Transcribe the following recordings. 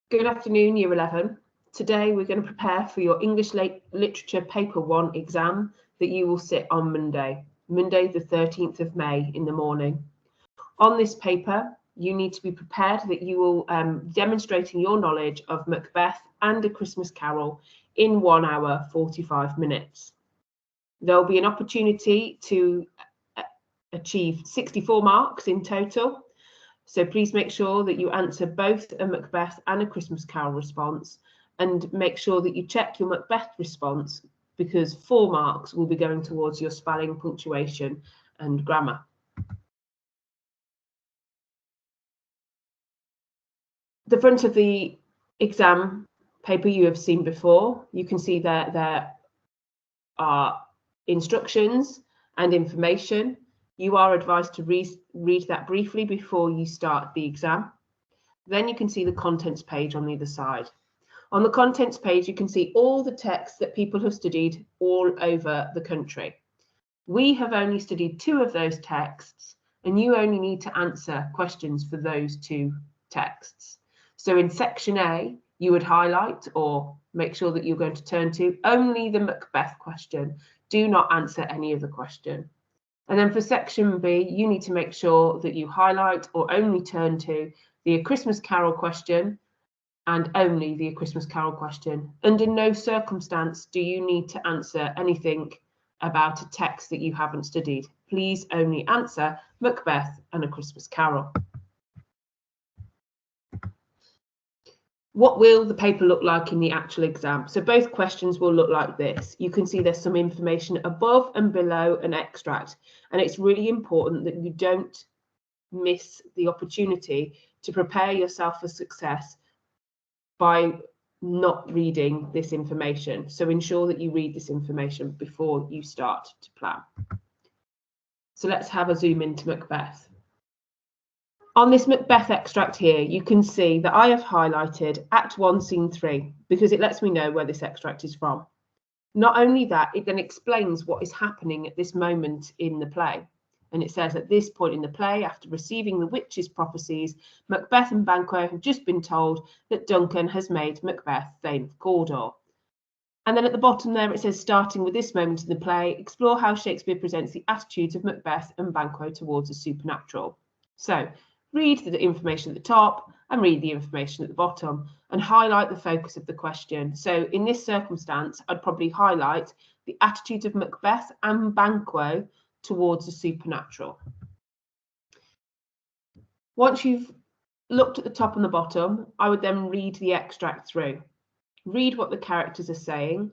Good afternoon, Year 11. Today we're going to prepare for your English Literature Paper 1 exam that you will sit on Monday the 13th of May in the morning. On this paper, you need to be prepared that you will demonstrating your knowledge of Macbeth and A Christmas Carol in 1 hour 45 minutes. There will be an opportunity to achieve 64 marks in total. So please make sure that you answer both a Macbeth and a Christmas Carol response, and make sure that you check your Macbeth response because 4 marks will be going towards your spelling, punctuation and grammar. The front of the exam paper you have seen before. You can see that there are instructions and information. You are advised to read that briefly before you start the exam. Then you can see the contents page on the other side. On the contents page, you can see all the texts that people have studied all over the country. We have only studied 2 of those texts, and you only need to answer questions for those 2 texts. So in section A, you would highlight or make sure that you're going to turn to only the Macbeth question. Do not answer any other question. And then for section B, you need to make sure that you highlight or only turn to the A Christmas Carol question and only the A Christmas Carol question. Under no circumstance do you need to answer anything about a text that you haven't studied. Please only answer Macbeth and A Christmas Carol. What will the paper look like in the actual exam? So both questions will look like this. You can see there's some information above and below an extract, and it's really important that you don't miss the opportunity to prepare yourself for success by not reading this information. So ensure that you read this information before you start to plan. So let's have a zoom into Macbeth. On this Macbeth extract here, you can see that I have highlighted Act 1, Scene 3, because it lets me know where this extract is from. Not only that, it then explains what is happening at this moment in the play. And it says, at this point in the play, after receiving the witch's prophecies, Macbeth and Banquo have just been told that Duncan has made Macbeth Thane of Cawdor. And then at the bottom there, it says, starting with this moment in the play, explore how Shakespeare presents the attitudes of Macbeth and Banquo towards the supernatural. So, read the information at the top and read the information at the bottom and highlight the focus of the question. So in this circumstance, I'd probably highlight the attitudes of Macbeth and Banquo towards the supernatural. Once you've looked at the top and the bottom, I would then read the extract through. Read what the characters are saying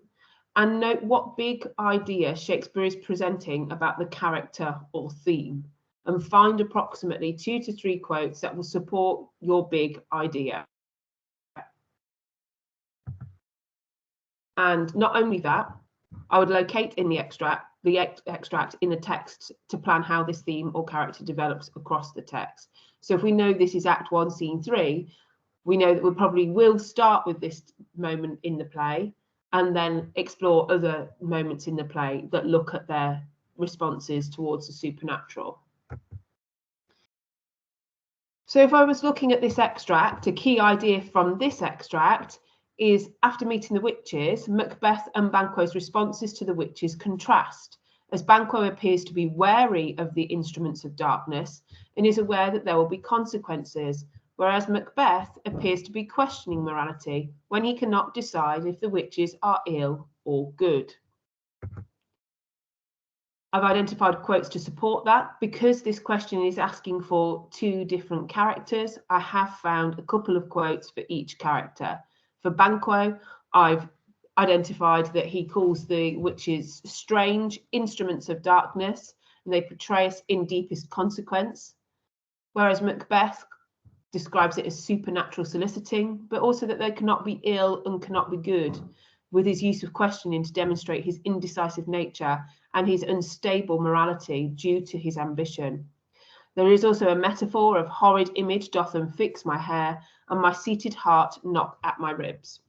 and note what big idea Shakespeare is presenting about the character or theme, and find approximately 2 to 3 quotes that will support your big idea. And not only that, I would locate in the extract in the text to plan how this theme or character develops across the text. So if we know this is Act 1, Scene 3, we know that we probably will start with this moment in the play and then explore other moments in the play that look at their responses towards the supernatural. So if I was looking at this extract, a key idea from this extract is after meeting the witches, Macbeth and Banquo's responses to the witches contrast, as Banquo appears to be wary of the instruments of darkness and is aware that there will be consequences, whereas Macbeth appears to be questioning morality when he cannot decide if the witches are ill or good. I've identified quotes to support that. Because this question is asking for 2 different characters, I have found a couple of quotes for each character. For Banquo, I've identified that he calls the witches strange instruments of darkness, and they portray us in deepest consequence, whereas Macbeth describes it as supernatural soliciting, but also that they cannot be ill and cannot be good, with his use of questioning to demonstrate his indecisive nature and his unstable morality due to his ambition. There is also a metaphor of horrid image doth unfix my hair, and my seated heart knock at my ribs.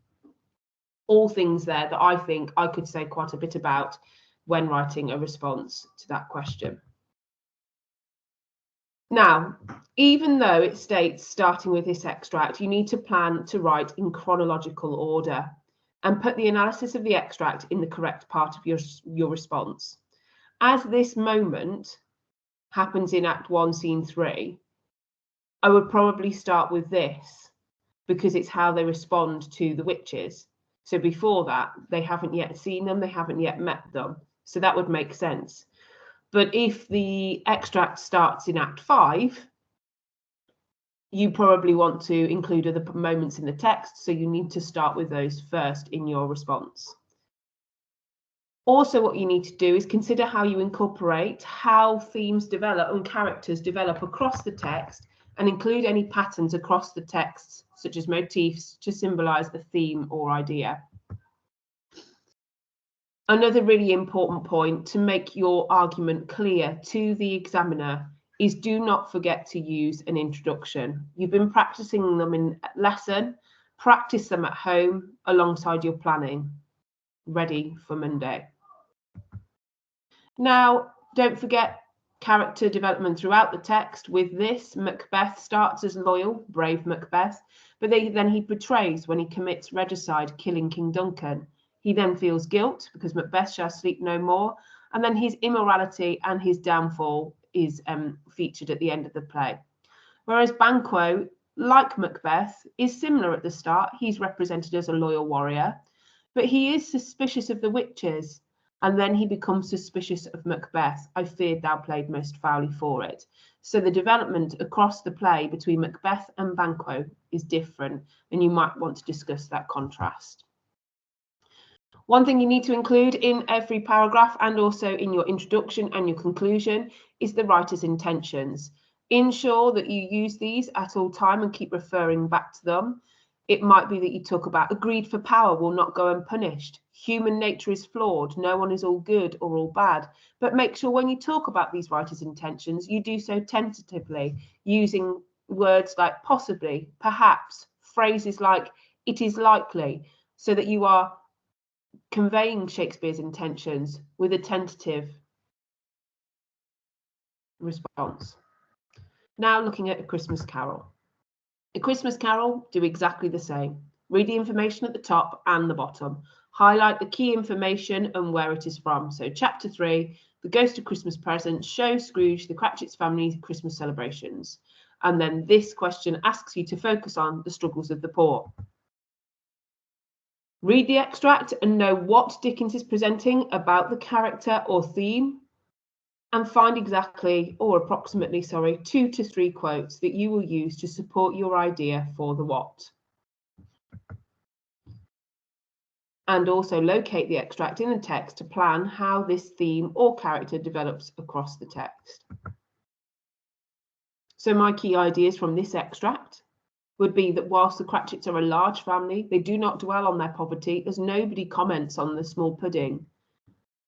All things there that I think I could say quite a bit about when writing a response to that question. Now, Even though it states starting with this extract, you need to plan to write in chronological order and put the analysis of the extract in the correct part of your response. As this moment happens in Act 1, Scene 3, I would probably start with this because it's how they respond to the witches. So before that, they haven't yet seen them, they haven't yet met them. So that would make sense. But if the extract starts in Act 5, you probably want to include other moments in the text, so you need to start with those first in your response. Also, what you need to do is consider how you incorporate how themes develop and characters develop across the text, and include any patterns across the texts, such as motifs, to symbolize a theme or idea. Another really important point to make your argument clear to the examiner is do not forget to use an introduction. You've been practicing them in lesson, practice them at home alongside your planning. Ready for Monday. Now, don't forget character development throughout the text. With this, Macbeth starts as loyal, brave Macbeth, but then he betrays when he commits regicide, killing King Duncan. He then feels guilt because Macbeth shall sleep no more, and then his immorality and his downfall is featured at the end of the play. Whereas Banquo, like Macbeth, is similar at the start. He's represented as a loyal warrior, but he is suspicious of the witches, and then he becomes suspicious of Macbeth. I feared thou played most foully for it. So the development across the play between Macbeth and Banquo is different, and you might want to discuss that contrast. One thing you need to include in every paragraph and also in your introduction and your conclusion is the writer's intentions. Ensure that you use these at all time and keep referring back to them. It might be that you talk about a greed for power will not go unpunished. Human nature is flawed. No one is all good or all bad. But make sure when you talk about these writers' intentions, you do so tentatively, using words like possibly, perhaps, phrases like it is likely, so that you are conveying Shakespeare's intentions with a tentative response. Now looking at A Christmas Carol. A Christmas Carol, do exactly the same. Read the information at the top and the bottom. Highlight the key information and where it is from. So chapter 3, The Ghost of Christmas Present, show Scrooge the Cratchit's family Christmas celebrations. And then this question asks you to focus on the struggles of the poor. Read the extract and know what Dickens is presenting about the character or theme, and find exactly, or approximately, 2 to 3 quotes that you will use to support your idea for the what. And also locate the extract in the text to plan how this theme or character develops across the text. So my key ideas from this extract would be that whilst the Cratchits are a large family, they do not dwell on their poverty, as nobody comments on the small pudding.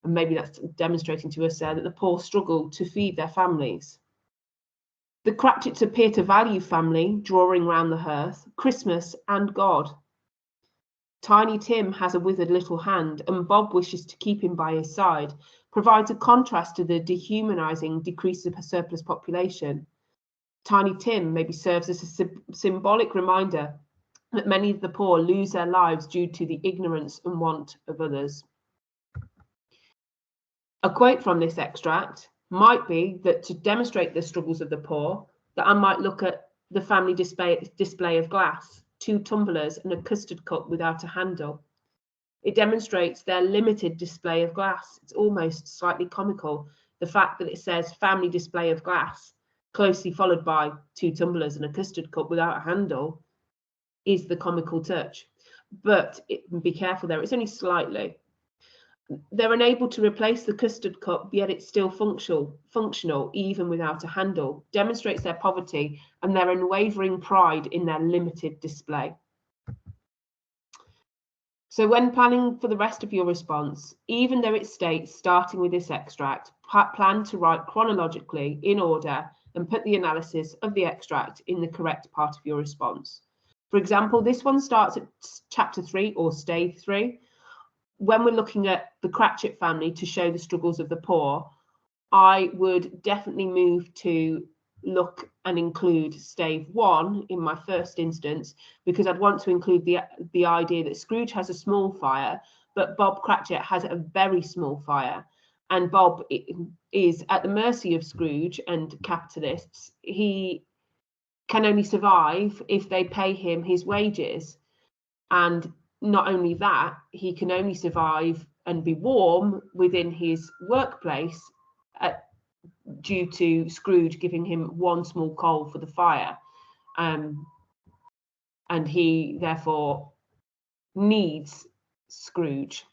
And maybe that's demonstrating to us there that the poor struggle to feed their families. The Cratchits appear to value family, drawing round the hearth, Christmas and God. Tiny Tim has a withered little hand, and Bob wishes to keep him by his side, provides a contrast to the dehumanising decrease of a surplus population. Tiny Tim maybe serves as a symbolic reminder that many of the poor lose their lives due to the ignorance and want of others. A quote from this extract might be that to demonstrate the struggles of the poor, that I might look at the family display of glass, 2 tumblers and a custard cup without a handle. It demonstrates their limited display of glass. It's almost slightly comical, the fact that it says family display of glass, closely followed by 2 tumblers and a custard cup without a handle, is the comical touch. But be careful there, it's only slightly. They're unable to replace the custard cup, yet it's still functional even without a handle. Demonstrates their poverty and their unwavering pride in their limited display. So when planning for the rest of your response, even though it states starting with this extract, plan to write chronologically in order and put the analysis of the extract in the correct part of your response. For example, this one starts at chapter 3 or stave 3. When we're looking at the Cratchit family to show the struggles of the poor, I would definitely move to look and include stave 1 in my first instance, because I'd want to include the idea that Scrooge has a small fire, but Bob Cratchit has a very small fire. And Bob is at the mercy of Scrooge and capitalists. He can only survive if they pay him his wages. And not only that, he can only survive and be warm within his workplace due to Scrooge giving him one small coal for the fire. And he therefore needs Scrooge.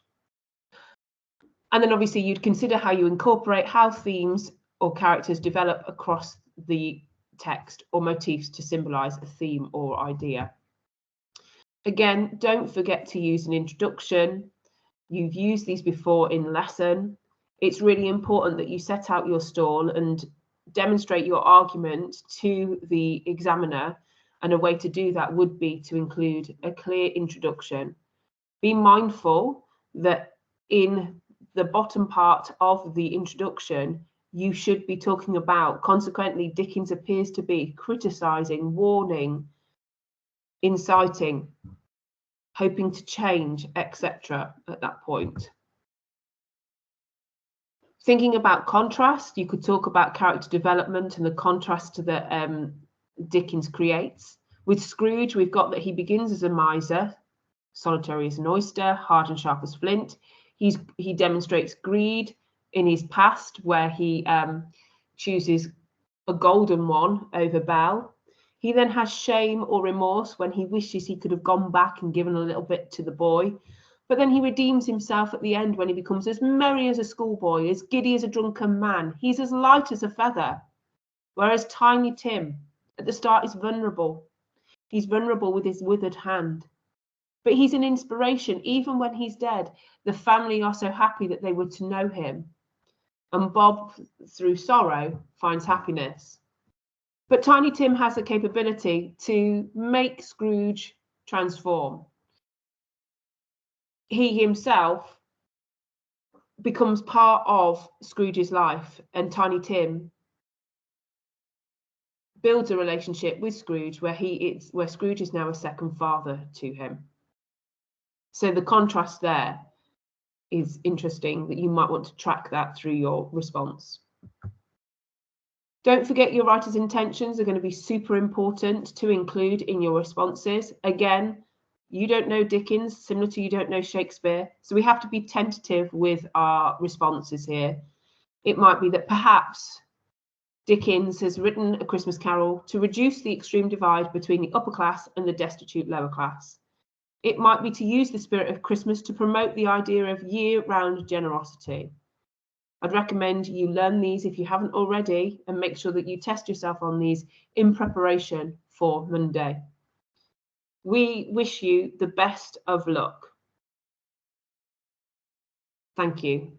And then obviously you'd consider how you incorporate how themes or characters develop across the text or motifs to symbolize a theme or idea. Again, don't forget to use an introduction. You've used these before in lesson. It's really important that you set out your stall and demonstrate your argument to the examiner. And a way to do that would be to include a clear introduction. Be mindful that in the bottom part of the introduction, you should be talking about, consequently, Dickens appears to be criticising, warning, inciting, hoping to change, etc. at that point. Thinking about contrast, you could talk about character development and the contrast that Dickens creates. With Scrooge, we've got that he begins as a miser, solitary as an oyster, hard and sharp as flint. He demonstrates greed in his past, where he chooses a golden one over Belle. He then has shame or remorse when he wishes he could have gone back and given a little bit to the boy. But then he redeems himself at the end when he becomes as merry as a schoolboy, as giddy as a drunken man. He's as light as a feather. Whereas Tiny Tim at the start is vulnerable. He's vulnerable with his withered hand. But he's an inspiration. Even when he's dead, the family are so happy that they were to know him. And Bob, through sorrow, finds happiness. But Tiny Tim has the capability to make Scrooge transform. He himself becomes part of Scrooge's life, and Tiny Tim builds a relationship with Scrooge where Scrooge is now a second father to him. So the contrast there is interesting, that you might want to track that through your response. Don't forget your writer's intentions are going to be super important to include in your responses. Again, you don't know Dickens, similar to you don't know Shakespeare. So we have to be tentative with our responses here. It might be that perhaps Dickens has written A Christmas Carol to reduce the extreme divide between the upper class and the destitute lower class. It might be to use the spirit of Christmas to promote the idea of year-round generosity. I'd recommend you learn these if you haven't already, and make sure that you test yourself on these in preparation for Monday. We wish you the best of luck. Thank you.